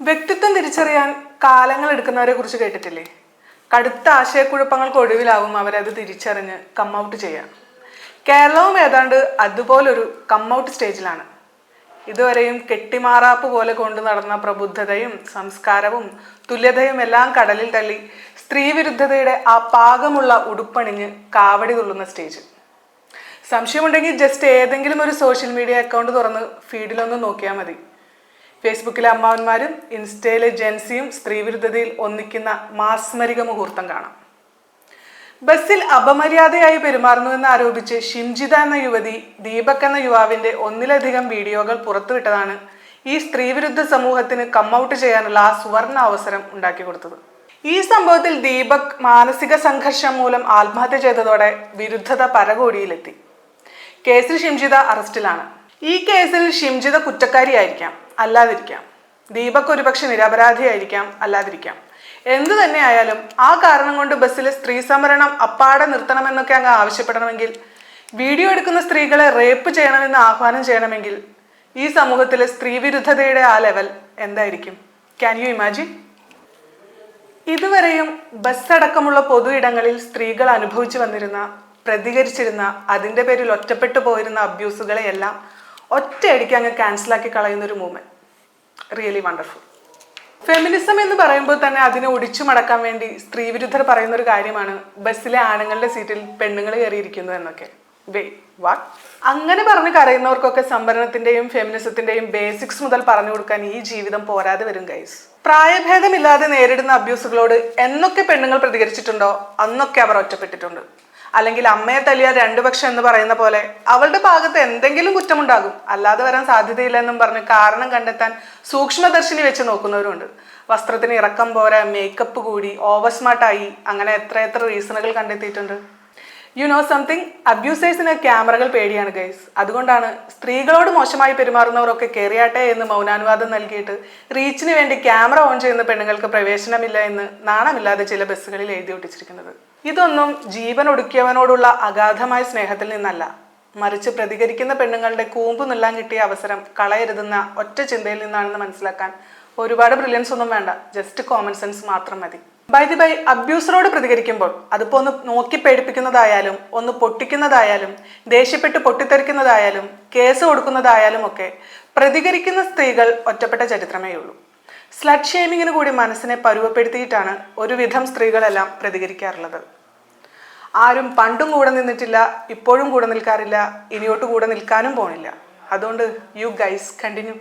വ്യക്തിത്വം തിരിച്ചറിയാൻ കാലങ്ങൾ എടുക്കുന്നവരെ കുറിച്ച് കേട്ടിട്ടില്ലേ? കടുത്ത ആശയക്കുഴപ്പങ്ങൾക്ക് ഒടുവിലാവും അവരത് തിരിച്ചറിഞ്ഞ് കമ്മൗട്ട് ചെയ്യാം. കേരളവും ഏതാണ്ട് അതുപോലൊരു കമ്മൗട്ട് സ്റ്റേജിലാണ്. ഇതുവരെയും കെട്ടിമാറാപ്പ് പോലെ കൊണ്ടു നടന്ന പ്രബുദ്ധതയും സംസ്കാരവും തുല്യതയും എല്ലാം കടലിൽ തള്ളി സ്ത്രീവിരുദ്ധതയുടെ ആ പാകമുള്ള ഉടുപ്പണിഞ്ഞ് കാവടി തുള്ളുന്ന സ്റ്റേജ്. സംശയമുണ്ടെങ്കിൽ ജസ്റ്റ് ഏതെങ്കിലും ഒരു സോഷ്യൽ മീഡിയ അക്കൗണ്ട് തുറന്ന് ഫീഡിലൊന്ന് നോക്കിയാൽ മതി. ഫേസ്ബുക്കിലെ അമ്മാവന്മാരും ഇൻസ്റ്റയിലെ ജെൻസിയും സ്ത്രീവിരുദ്ധതയിൽ ഒന്നിക്കുന്ന മാസ്മരിക മുഹൂർത്തം കാണാം. ബസ്സിൽ അപമര്യാദയായി പെരുമാറുന്നുവെന്ന് ആരോപിച്ച് ഷിംജിത എന്ന യുവതി ദീപക് എന്ന യുവാവിന്റെ ഒന്നിലധികം വീഡിയോകൾ പുറത്തുവിട്ടതാണ് ഈ സ്ത്രീവിരുദ്ധ സമൂഹത്തിന് കമ്മൗട്ട് ചെയ്യാനുള്ള ആ സുവർണ അവസരം ഉണ്ടാക്കി കൊടുത്തത്. ഈ സംഭവത്തിൽ ദീപക് മാനസിക സംഘർഷം മൂലം ആത്മഹത്യ ചെയ്തതോടെ വിരുദ്ധത പരകോടിയിലെത്തി. കേസിൽ ഷിംജിത അറസ്റ്റിലാണ്. ഈ കേസിൽ ഷിംജിത കുറ്റക്കാരിയായിരിക്കാം, അല്ലാതിരിക്കാം. ദീപക് ഒരുപക്ഷെ നിരപരാധിയായിരിക്കാം, അല്ലാതിരിക്കാം. എന്തു തന്നെ ആയാലും ആ കാരണം കൊണ്ട് ബസ്സിലെ സ്ത്രീ സംവരണം അപ്പാടെ നിർത്തണമെന്നൊക്കെ അങ്ങ് ആവശ്യപ്പെടണമെങ്കിൽ, വീഡിയോ എടുക്കുന്ന സ്ത്രീകളെ റേപ്പ് ചെയ്യണമെന്ന് ആഹ്വാനം ചെയ്യണമെങ്കിൽ ഈ സമൂഹത്തിലെ സ്ത്രീവിരുദ്ധതയുടെ ആ ലെവൽ എന്തായിരിക്കും? Can you imagine? ഇതുവരെയും ബസ് അടക്കമുള്ള പൊതു ഇടങ്ങളിൽ സ്ത്രീകൾ അനുഭവിച്ചു വന്നിരുന്ന, പ്രതികരിച്ചിരുന്ന, അതിൻ്റെ പേരിൽ ഒറ്റപ്പെട്ടു പോയിരുന്ന അബ്യൂസുകളെയെല്ലാം ഒറ്റയടിക്ക് അങ്ങ് ക്യാൻസലാക്കി കളയുന്ന ഒരു മൂവ്മെന്റ്. Really wonderful. ഫെമിനിസം എന്ന് പറയുമ്പോൾ തന്നെ അതിനെ ഒടിച്ചു മടക്കാൻ വേണ്ടി സ്ത്രീവിരുദ്ധർ പറയുന്ന ഒരു കാര്യമാണ് ബസ്സിലെ ആണുങ്ങളുടെ സീറ്റിൽ പെണ്ണുങ്ങൾ കയറിയിരിക്കുന്നു എന്നൊക്കെ. വാട്ട്? അങ്ങനെ പറഞ്ഞ് കരയുന്നവർക്കൊക്കെ സംവരണത്തിന്റെയും ഫെമിനിസത്തിന്റെയും ബേസിക്സ് മുതൽ പറഞ്ഞു കൊടുക്കാൻ ഈ ജീവിതം പോരാതെ വരും ഗൈസ്. പ്രായഭേദമില്ലാതെ നേരിടുന്ന അബ്യൂസുകളോട് എന്നൊക്കെ പെണ്ണുങ്ങൾ പ്രതികരിച്ചിട്ടുണ്ടോ അന്നൊക്കെ അവർ ഒറ്റപ്പെട്ടിട്ടുണ്ട്. അല്ലെങ്കിൽ അമ്മയെ തല്ലിയ രണ്ടു പക്ഷം എന്ന് പറയുന്ന പോലെ അവളുടെ ഭാഗത്ത് എന്തെങ്കിലും കുറ്റമുണ്ടാകും, അല്ലാതെ വരാൻ സാധ്യതയില്ല എന്നും പറഞ്ഞ് കാരണം കണ്ടെത്താൻ സൂക്ഷ്മദർശിനി വെച്ച് നോക്കുന്നവരുണ്ട്. വസ്ത്രത്തിന് ഇറക്കം പോരാ, മേക്കപ്പ് കൂടി, ഓവർ സ്മാർട്ടായി, അങ്ങനെ എത്ര റീസണുകൾ കണ്ടെത്തിയിട്ടുണ്ട്. You know something? അബ്യൂസേഴ്സിന് ക്യാമറകൾ പേടിയാണ് ഗൈസ്. അതുകൊണ്ടാണ് സ്ത്രീകളോട് മോശമായി പെരുമാറുന്നവരൊക്കെ കയറിയാട്ടെ എന്ന് മൗനാനുവാദം നൽകിയിട്ട് റീച്ചിന് വേണ്ടി ക്യാമറ ഓൺ ചെയ്യുന്ന പെണ്ണുങ്ങൾക്ക് പ്രവേശനമില്ല എന്ന് നാണമില്ലാതെ ചില ബസ്സുകളിൽ എഴുതി ഒട്ടിച്ചിരിക്കുന്നത്. ഇതൊന്നും ജീവൻ ഒടുക്കിയവനോടുള്ള അഗാധമായ സ്നേഹത്തിൽ നിന്നല്ല, മറിച്ച് പ്രതികരിക്കുന്ന പെണ്ണുങ്ങളുടെ കൂമ്പ് നുള്ളാൻ കിട്ടിയ അവസരം കളയരുതെന്ന ഒറ്റ ചിന്തയിൽ നിന്നാണെന്ന് മനസ്സിലാക്കാൻ ഒരുപാട് ബ്രില്യൻസ് ഒന്നും വേണ്ട, ജസ്റ്റ് കോമൺ സെൻസ് മാത്രം മതി. ബൈ അബ്യൂസറോട് പ്രതികരിക്കുമ്പോൾ അതിപ്പോൾ ഒന്ന് നോക്കി പേടിപ്പിക്കുന്നതായാലും, ഒന്ന് പൊട്ടിക്കുന്നതായാലും, ദേഷ്യപ്പെട്ട് പൊട്ടിത്തെറിക്കുന്നതായാലും, കേസ് കൊടുക്കുന്നതായാലും ഒക്കെ പ്രതികരിക്കുന്ന സ്ത്രീകൾ ഒറ്റപ്പെട്ട ചരിത്രമേ ഉള്ളൂ. സ്ലട്ട് ഷേമിങ്ങിന് കൂടി മനസ്സിനെ പരുവപ്പെടുത്തിയിട്ടാണ് ഒരുവിധം സ്ത്രീകളെല്ലാം പ്രതികരിക്കാറുള്ളത്. ആരും പണ്ടും കൂടെ നിന്നിട്ടില്ല, ഇപ്പോഴും കൂടെ നിൽക്കാറില്ല, ഇനിയോട്ട് കൂടെ നിൽക്കാനും പോണില്ല. അതുകൊണ്ട് യു ഗൈസ് കണ്ടിന്യൂ.